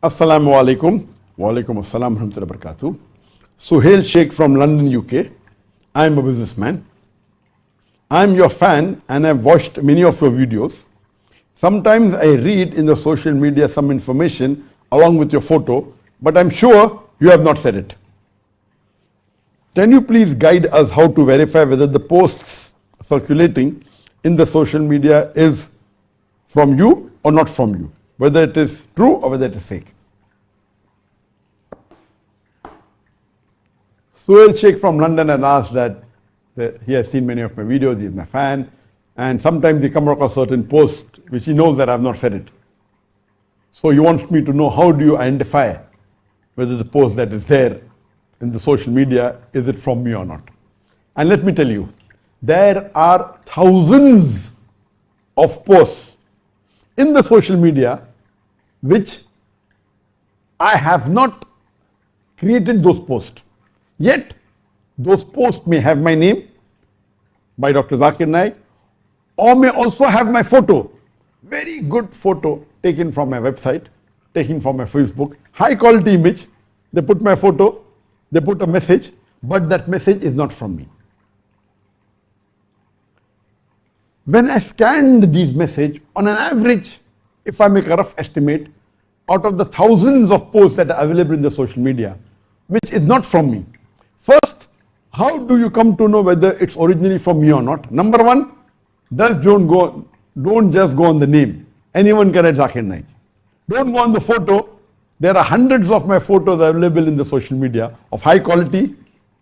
Assalamu alaikum. Wa alaikum assalam wa rahmatullahi wa barakatuh. Suhail Sheikh from London, UK. I am a businessman. I am your fan and I have watched many of your videos. Sometimes I read in the social media some information along with your photo, but I'm sure you have not said it. Can you please guide us how to verify whether the posts circulating in the social media is from you or not from you? Whether it is true or whether it is fake. Suhail Sheikh from London has asked that he has seen many of my videos, he is my fan, and sometimes he comes across certain posts which he knows that I have not said it. So he wants me to know, how do you identify whether the post that is there in the social media, is it from me or not? And let me tell you, there are thousands of posts in the social media which I have not created those posts. Yet, those posts may have my name by Dr. Zakir Naik, or may also have my photo. Very good photo taken from my website, taken from my Facebook. High quality image. They put my photo, they put a message, but that message is not from me. When I scanned these messages, on an average, if I make a rough estimate, out of the thousands of posts that are available in the social media, which is not from me. First, how do you come to know whether it's originally from me or not? Number one, don't just go on the name. Anyone can write Zakir Naik. Don't go on the photo. There are hundreds of my photos available in the social media of high quality,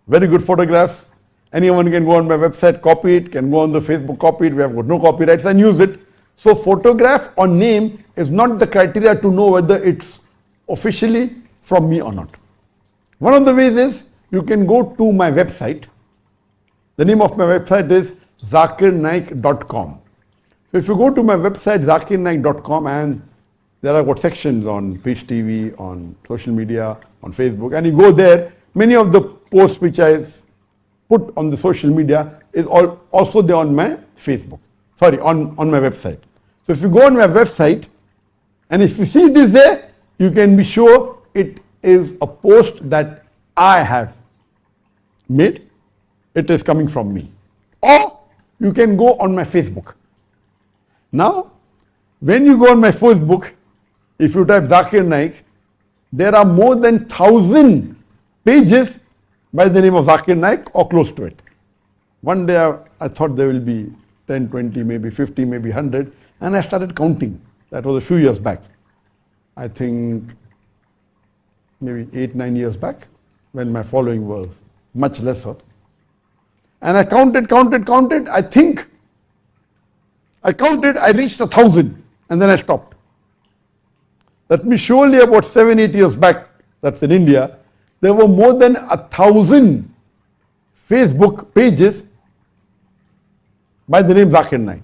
very good photographs. Anyone can go on my website, copy it, can go on the Facebook, copy it. We have got no copyrights and use it. So photograph or name is not the criteria to know whether it's officially from me or not. One of the ways is you can go to my website. The name of my website is zakirnaik.com. So if you go to my website zakirnaik.com, and there are what sections on Peace TV, on social media, on Facebook, and you go there, many of the posts which I put on the social media is also there on my Facebook. Sorry, on my website. So if you go on my website, and if you see it is there, you can be sure it is a post that I have made. It is coming from me. Or you can go on my Facebook. Now, when you go on my Facebook, if you type Zakir Naik, there are more than 1,000 pages by the name of Zakir Naik or close to it. One day I thought there will be 10, 20, maybe 50, maybe 100, and I started counting. That was a few years back. I think maybe 8, 9 years back, when my following was much lesser. And I counted. I think I reached 1,000, and then I stopped. That means surely about 7, 8 years back, that's in India, there were more than 1,000 Facebook pages by the name Zakir Naik.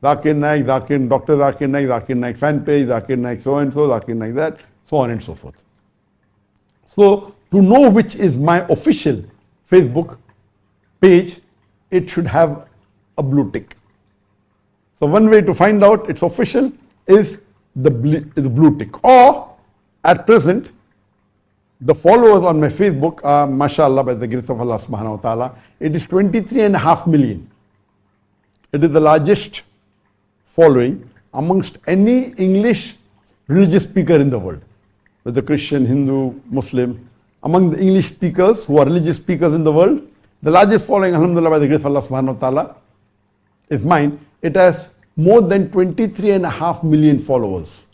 Zakir Naik, Dr. Zakir Naik, Zakir Naik fan page, Zakir Naik so and so, Zakir Naik that, so on and so forth. So to know which is my official Facebook page, it should have a blue tick. So one way to find out it's official is the blue tick. Or at present, the followers on my Facebook are, mashallah, by the grace of Allah subhanahu wa ta'ala, it is 23.5 million. It is the largest following amongst any English religious speaker in the world. Whether Christian, Hindu, Muslim, among the English speakers who are religious speakers in the world, the largest following, alhamdulillah, by the grace of Allah subhanahu wa ta'ala, is mine. It has more than 23.5 million followers.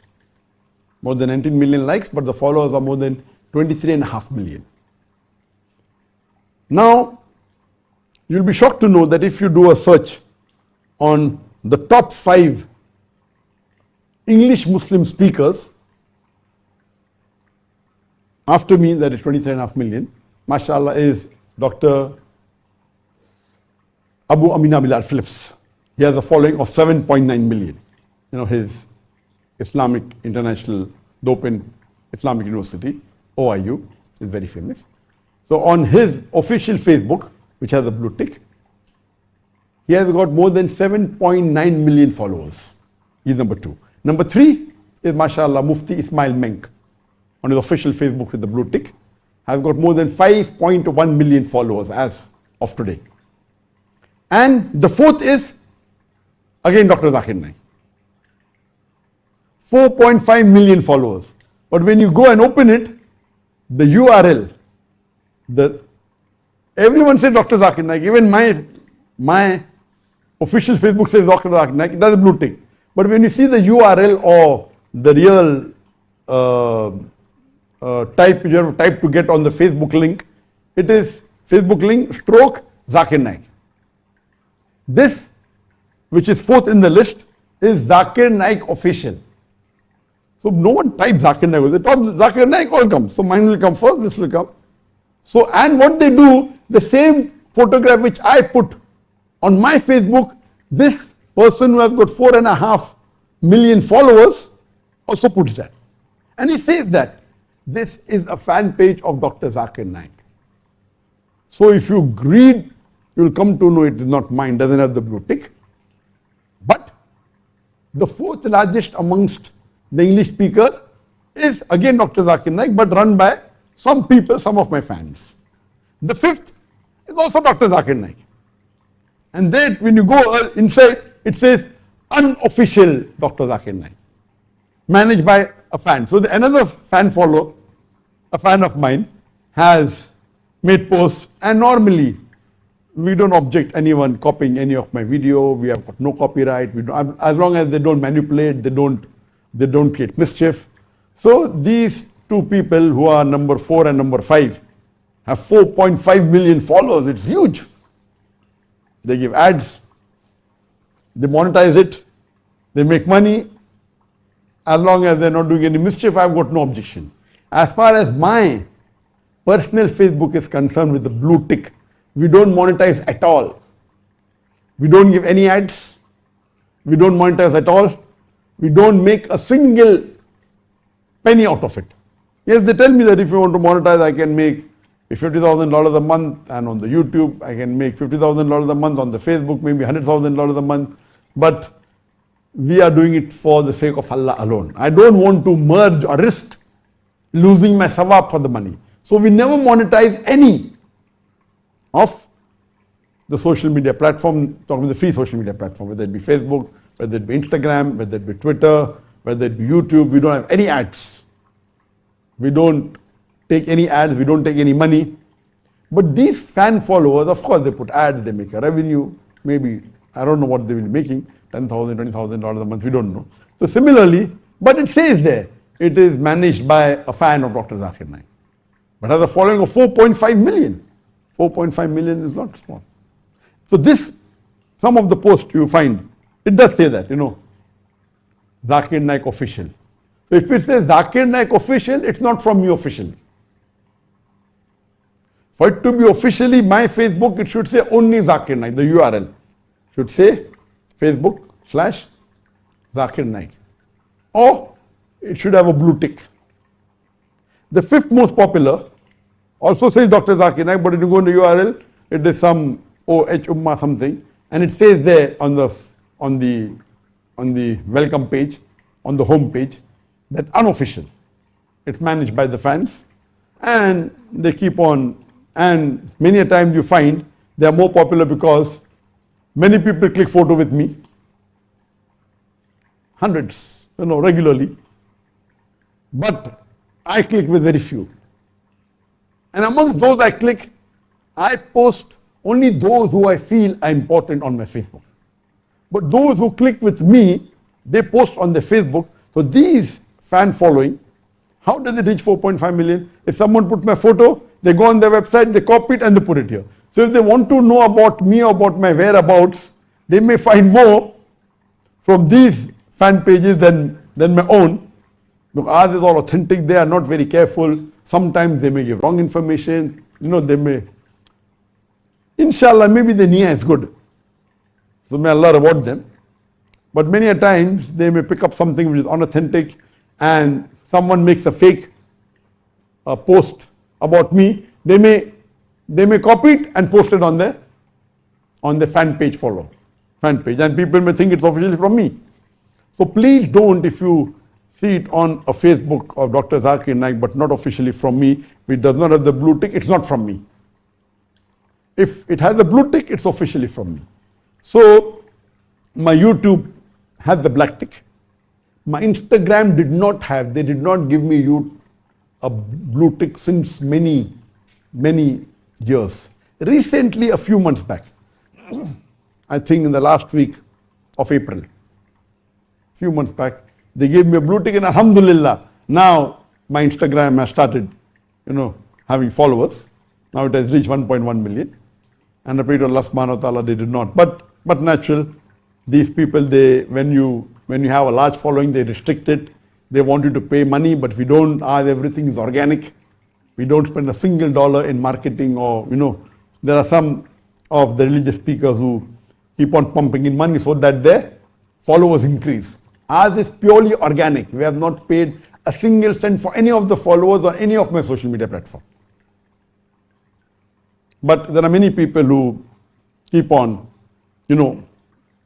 More than 19 million likes, but the followers are more than 23.5 million. Now, you'll be shocked to know that if you do a search on the top 5 English Muslim speakers, after me, that is 23.5 million, mashallah, is Dr. Abu Amina Bilal Phillips. He has a following of 7.9 million. You know, his Islamic International Open Islamic University, OIU, is very famous. So on his official Facebook, which has a blue tick, he has got more than 7.9 million followers. He's number 2. Number 3 is, mashallah, Mufti Ismail Menk. on his official Facebook with the blue tick, has got more than 5.1 million followers as of today. And the fourth is, again, Dr. Zakir Naik. 4.5 million followers. But when you go and open it, the URL, everyone says Dr. Zakir Naik. Even my official Facebook says Dr. Zakir Naik. It does a blue tick. But when you see the URL or the real type you have to type to get on the Facebook link, it is Facebook link stroke Zakir Naik. This, which is fourth in the list, is Zakir Naik official. So no one types Zakir Naik. The top Zakir Naik all comes. So mine will come first, this will come. So, and what they do, the same photograph which I put on my Facebook, this person who has got 4.5 million followers also puts that. And he says that this is a fan page of Dr. Zakir Naik. So if you read, you will come to know it is not mine, doesn't have the blue tick. But the fourth largest amongst the English speaker is again Dr. Zakir Naik, but run by some people, some of my fans. The fifth is also Dr. Zakir Naik. And then when you go inside, it says unofficial Dr. Zakir Naik, managed by a fan. So another fan follower, a fan of mine, has made posts, and normally we don't object anyone copying any of my video. We have got no copyright. We don't, as long as they don't manipulate, they don't create mischief. So these two people who are number 4 and number 5 have 4.5 million followers. It's huge. They give ads, they monetize it, they make money. As long as they're not doing any mischief, I've got no objection. As far as my personal Facebook is concerned with the blue tick, we don't monetize at all. We don't give any ads. We don't monetize at all. We don't make a single penny out of it. Yes, they tell me that if you want to monetize, I can make $50,000 a month, and on the YouTube, I can make $50,000 a month, on the Facebook, maybe $100,000 a month. But we are doing it for the sake of Allah alone. I don't want to merge or risk losing my sawab for the money. So we never monetize any of the social media platform, talking about the free social media platform, whether it be Facebook, whether it be Instagram, whether it be Twitter, whether it be YouTube. We don't have any ads. We don't take any ads, we don't take any money. But these fan followers, of course, they put ads, they make a revenue, maybe, I don't know what they will be making, $10,000, $20,000 a month, we don't know. So similarly, but it says there, it is managed by a fan of Dr. Zakir Naik. But has a following of 4.5 million. 4.5 million is not small. So this, some of the posts you find, it does say that, Zakir Naik official. So if it says Zakir Naik official, it's not from me officially. For it to be officially my Facebook, it should say only Zakir Naik, the URL. Should say Facebook/Zakir Naik. Or it should have a blue tick. The fifth most popular also says Dr. Zakir Naik, but if you go in the URL, it is some OH Ummah something, and it says there on the welcome page, on the home page, that unofficial. It's managed by the fans, and they keep on. And many a times you find they are more popular because many people click photo with me, hundreds, regularly. But I click with very few. And amongst those I click, I post only those who I feel are important on my Facebook. But those who click with me, they post on their Facebook. So these fan following, how does it reach 4.5 million? If someone put my photo, they go on their website, they copy it and they put it here. So if they want to know about me or about my whereabouts, they may find more from these fan pages than my own. Look, ours is all authentic, they are not very careful. Sometimes they may give wrong information, they may. Inshallah, maybe the niyyah is good. So may Allah reward them. But many a times they may pick up something which is unauthentic, and someone makes a fake post about me. They may copy it and post it on their fan page fan page, and people may think it's officially from me. So please don't, if you see it on a Facebook of Dr. Zakir Naik, but not officially from me. If it does not have the blue tick, it's not from me. If it has the blue tick, it's officially from me. So my YouTube had the black tick. My Instagram did not have, they did not give me a blue tick since many years. Recently, a few months back, I think in the last week of April, few months back, they gave me a blue tick, and alhamdulillah, now my Instagram has started, having followers. Now it has reached 1.1 million. And I pray to Allah subhanahu wa ta'ala, they did not. But natural, these people, when you have a large following, they restrict it. They want you to pay money, but we don't, everything is organic. We don't spend a single dollar in marketing, or, there are some of the religious speakers who keep on pumping in money so that their followers increase. Ours is purely organic. We have not paid a single cent for any of the followers or any of my social media platform. But there are many people who keep on,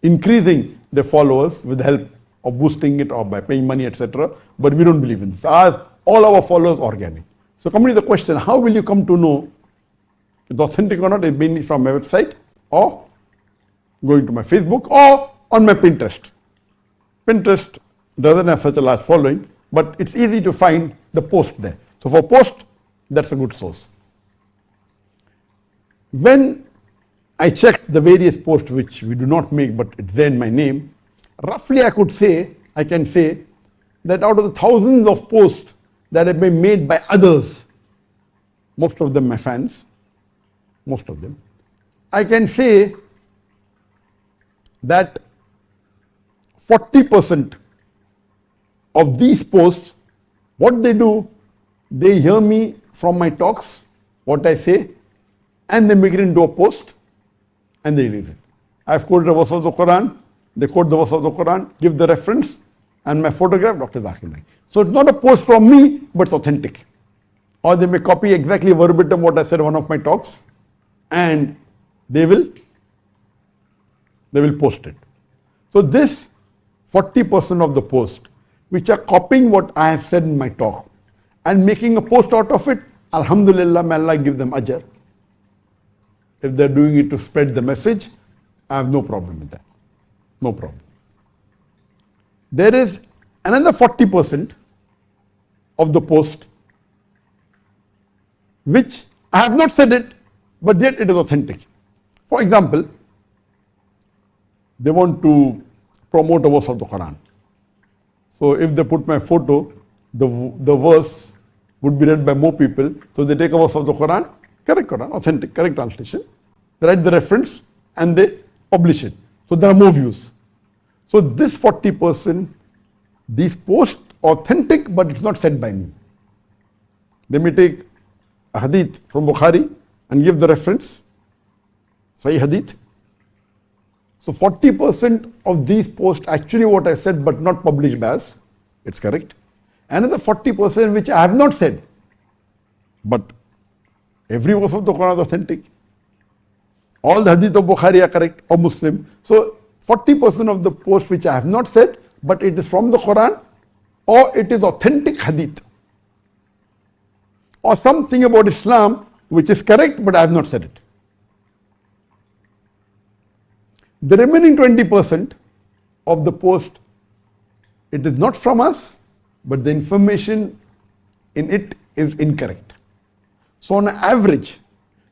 increasing their followers with the help of boosting it or by paying money, etc. But we don't believe in this. All our followers are organic. So coming to the question, how will you come to know it's authentic or not? It's mainly from my website, or going to my Facebook, or on my Pinterest. Pinterest doesn't have such a large following, but it's easy to find the post there. So for post, that's a good source. When I checked the various posts which we do not make, but it's there in my name, roughly I can say that out of the thousands of posts that have been made by others, most of them my fans, most of them, I can say that 40% of these posts, what they do, they hear me from my talks, what I say, and they make it into a post, and they release it. I've quoted a verse of the Quran, they quote the verse of the Quran, give the reference, and my photograph, Dr. Zakir Naik. So it's not a post from me, but it's authentic. Or they may copy exactly verbatim what I said in one of my talks, and they will post it. So this 40% of the post, which are copying what I have said in my talk and making a post out of it, alhamdulillah, may Allah give them ajr. If they're doing it to spread the message, I have no problem with that. No problem. There is another 40% of the post which I have not said it, but yet it is authentic. For example, they want to promote a verse of the Quran. So if they put my photo, the verse would be read by more people. So they take a verse of the Quran, correct Quran, authentic, correct translation. They write the reference and they publish it. So there are more views. So this 40%, these posts authentic, but it's not said by me. They may take a hadith from Bukhari and give the reference, Sahih hadith. So 40% of these posts actually what I said, but not published by us. It's correct. Another 40% which I have not said, but every verse of the Quran is authentic. All the hadith of Bukhari are correct, or Muslim. So 40% of the posts which I have not said, but it is from the Quran, or it is authentic hadith, or something about Islam which is correct, but I have not said it. The remaining 20% of the post, it is not from us, but the information in it is incorrect. So on average,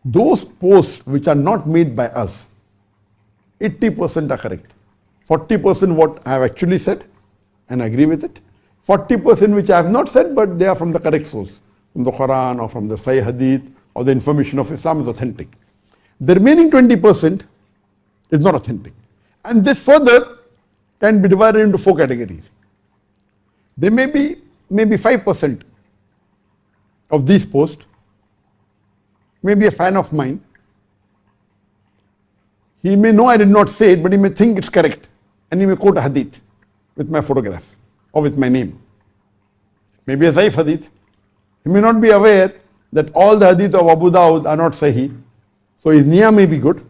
those posts which are not made by us, 80% are correct. 40% what I have actually said, and I agree with it. 40% which I have not said, but they are from the correct source, from the Quran or from the Sahih Hadith, or the information of Islam is authentic. The remaining 20% is not authentic. And this further can be divided into 4 categories. There may be maybe 5% of these posts, maybe a fan of mine. He may know I did not say it, but he may think it's correct. And he may quote a hadith with my photograph or with my name. Maybe a Zaif hadith. He may not be aware that all the hadith of Abu Dawud are not Sahih. So his niyyah may be good.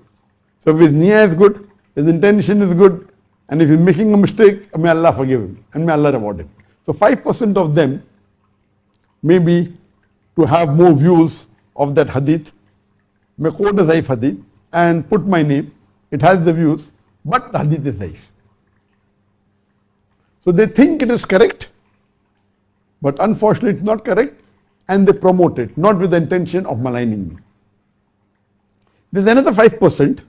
So if his niyyah is good, his intention is good, and if he's making a mistake, may Allah forgive him and may Allah reward him. So 5% of them maybe to have more views of that hadith, may quote a Zaif hadith and put my name. It has the views, but the hadith is Zaif. So they think it is correct, but unfortunately it's not correct, and they promote it, not with the intention of maligning me. There's another 5%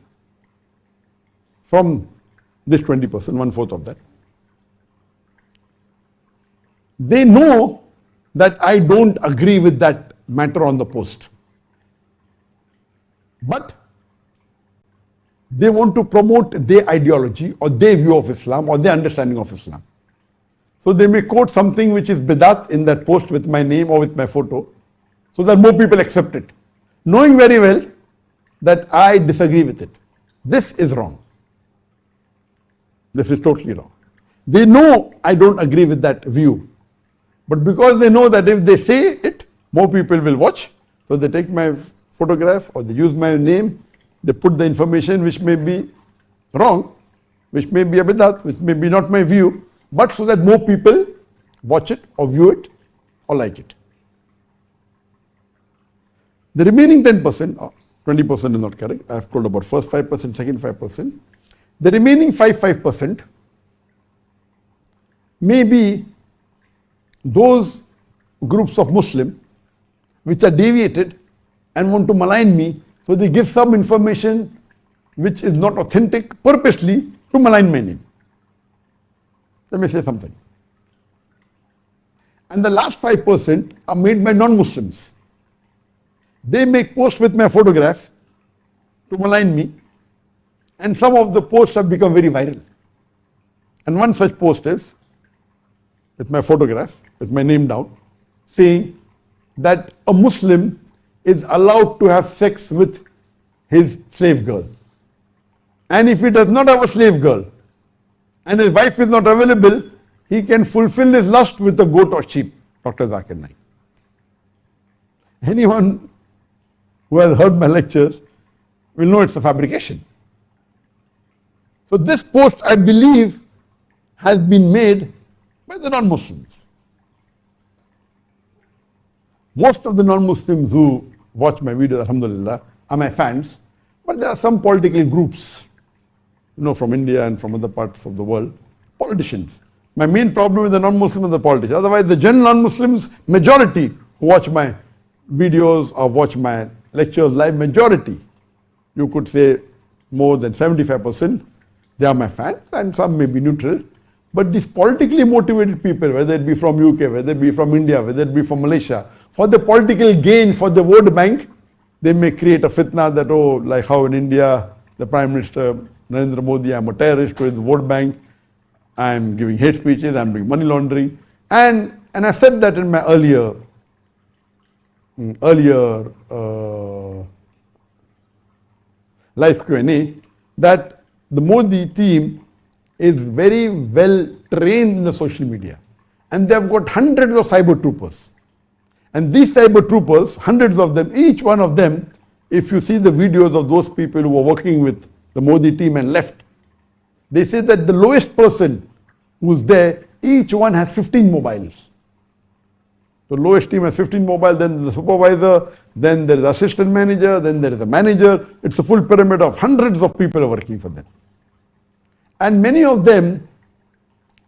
from this 20%, 1/4 of that. They know that I don't agree with that matter on the post, but they want to promote their ideology or their view of Islam or their understanding of Islam. So they may quote something which is bidat in that post with my name or with my photo, so that more people accept it, knowing very well that I disagree with it. This is wrong. This is totally wrong. They know I don't agree with that view, but because they know that if they say it, more people will watch, so they take my photograph or they use my name, they put the information which may be wrong, which may be a bidat, which may be not my view, but so that more people watch it or view it or like it. The remaining 10%, 20% is not correct. I have told about first 5%, second 5%. The remaining 5% may be those groups of Muslim which are deviated and want to malign me, so they give some information which is not authentic purposely to malign my name. Let me say something. And the last 5% are made by non-Muslims. They make posts with my photograph to malign me, and some of the posts have become very viral. And one such post is with my photograph, with my name down, saying that a Muslim is allowed to have sex with his slave girl. And if he does not have a slave girl and his wife is not available, he can fulfill his lust with a goat or sheep. Dr. Zakir Naik. Anyone who has heard my lectures will know it's a fabrication. So this post, I believe, has been made by the non-Muslims. Most of the non-Muslims who watch my videos, alhamdulillah, are my fans, but there are some political groups, from India and from other parts of the world, politicians. My main problem with the non-Muslims are the politicians. Otherwise, the general non-Muslims, majority who watch my videos or watch my lectures live, majority, you could say more than 75%, they are my fans, and some may be neutral. But these politically motivated people, whether it be from UK, whether it be from India, whether it be from Malaysia, for the political gain, for the vote bank, they may create a fitna that, like how in India, the Prime Minister Narendra Modi, I'm a terrorist to his vote bank, I'm giving hate speeches, I'm doing money laundering. And I said that in my earlier live Q&A, that the Modi team is very well trained in the social media, and they have got hundreds of cyber troopers. And these cyber troopers, hundreds of them, each one of them, if you see the videos of those people who were working with the Modi team and left, they say that the lowest person who's there, each one has 15 mobiles. The lowest team has 15 mobile, then the supervisor, then there is assistant manager, then there is a manager. It's a full pyramid of hundreds of people are working for them. And many of them,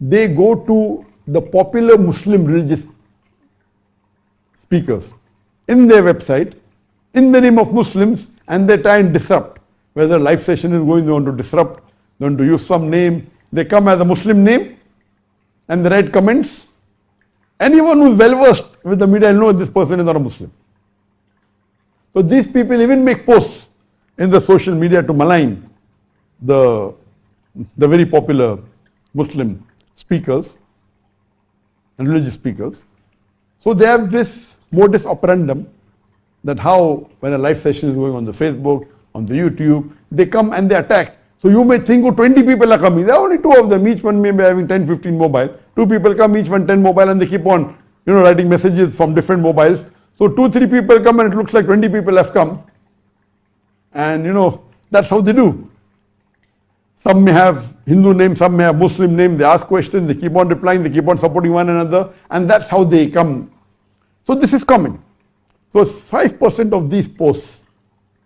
they go to the popular Muslim religious speakers in their website, in the name of Muslims, and they try and disrupt. Whether live session is going, they want to disrupt, they want to use some name. They come as a Muslim name and they write comments. Anyone who is well versed with the media will know this person is not a Muslim. So these people even make posts in the social media to malign the very popular Muslim speakers and religious speakers. So they have this modus operandum that how when a live session is going on the Facebook, on the YouTube, they come and they attack. So you may think, 20 people are coming. There are only 2 of them. Each one may be having 10, 15 mobile. 2 people come, each one 10 mobile, and they keep on, writing messages from different mobiles. So 2, 3 people come and it looks like 20 people have come. And, that's how they do. Some may have Hindu name, some may have Muslim name. They ask questions, they keep on replying, they keep on supporting one another, and that's how they come. So this is common. So 5% of these posts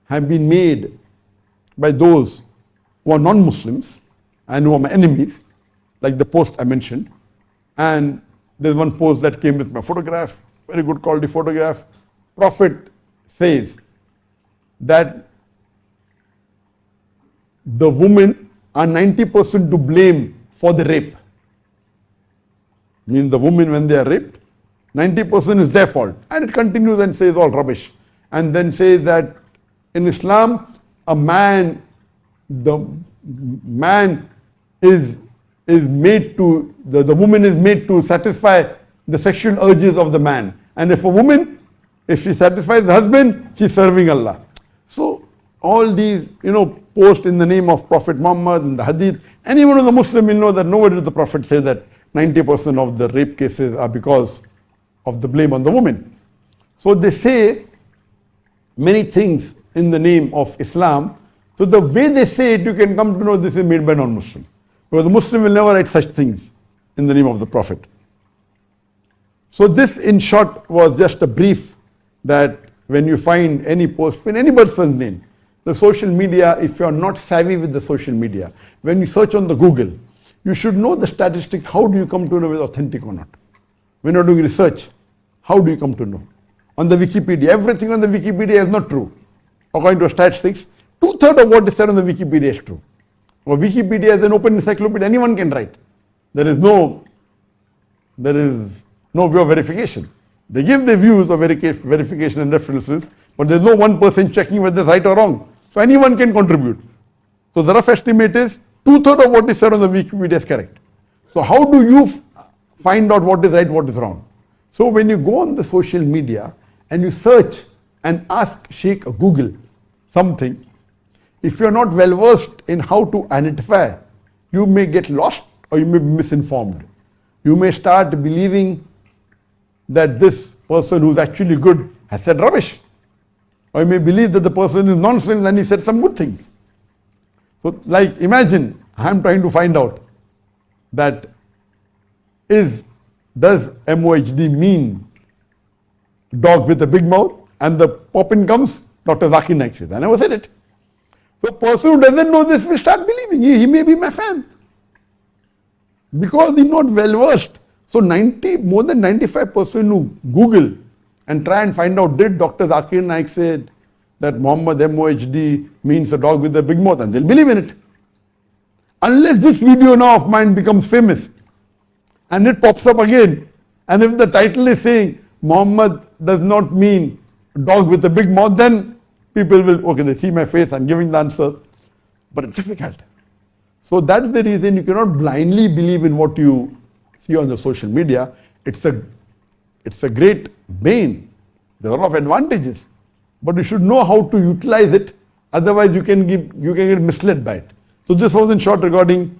have been made by those who are non-Muslims and who are my enemies, like the post I mentioned. And there's one post that came with my photograph, very good quality photograph. Prophet says that the women are 90% to blame for the rape. Means the women, when they are raped, 90% is their fault. And it continues and says all rubbish. And then says that in Islam, the man is made to, the woman is made to satisfy the sexual urges of the man. And if a woman, if she satisfies the husband, she's serving Allah. So all these, posts in the name of Prophet Muhammad and the Hadith, anyone who's a Muslim will know that nowhere did the Prophet say that 90% of the rape cases are because of the blame on the woman. So they say many things in the name of Islam. So the way they say it, you can come to know this is made by non-Muslim. Because the Muslim will never write such things in the name of the Prophet. So this, in short, was just a brief that when you find any post in any person's name, the social media, if you are not savvy with the social media, when you search on the Google, you should know the statistics. How do you come to know whether it's authentic or not? When you're doing research, how do you come to know? On the Wikipedia, everything on the Wikipedia is not true. According to statistics, 2/3 of what is said on the Wikipedia is true. Well, Wikipedia is an open encyclopedia, anyone can write. There is no view of verification. They give their views of verification and references, but there's no one person checking whether it's right or wrong. So anyone can contribute. So the rough estimate is 2/3 of what is said on the Wikipedia is correct. So how do you find out what is right, what is wrong? So when you go on the social media and you search and ask Sheikh Google something, if you're not well versed in how to identify, you may get lost or you may be misinformed. You may start believing that this person who's actually good has said rubbish. Or you may believe that the person is nonsense and he said some good things. So like imagine, I'm trying to find out that does MOHD mean dog with a big mouth? And the pop-in comes, Dr. Zakir Naik says. I never said it. So a person who doesn't know this will start believing. He may be my fan. Because he's not well versed. So more than 95% who Google and try and find out, did Dr. Zakir Naik say that Muhammad MOHD means a dog with a big mouth, and they'll believe in it. Unless this video now of mine becomes famous and it pops up again, and if the title is saying Muhammad does not mean dog with a big mouth, then people will, okay, they see my face, I'm giving the answer, but it's difficult. So that's the reason you cannot blindly believe in what you see on the social media. It's a great bane. There are a lot of advantages, but you should know how to utilize it. Otherwise, you can get misled by it. So this was in short regarding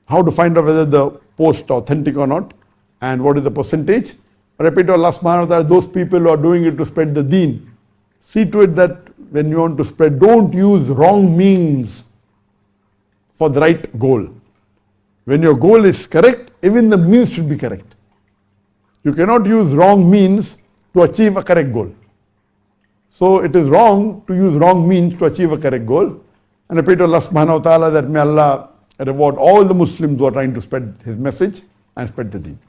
how to find out whether the post is authentic or not, and what is the percentage. I repeat to Allah subhanahu wa ta'ala, those people who are doing it to spread the deen, see to it that when you want to spread, don't use wrong means for the right goal. When your goal is correct, even the means should be correct. You cannot use wrong means to achieve a correct goal. So it is wrong to use wrong means to achieve a correct goal. And I pray to Allah subhanahu wa ta'ala that may Allah reward all the Muslims who are trying to spread His message and spread the deen.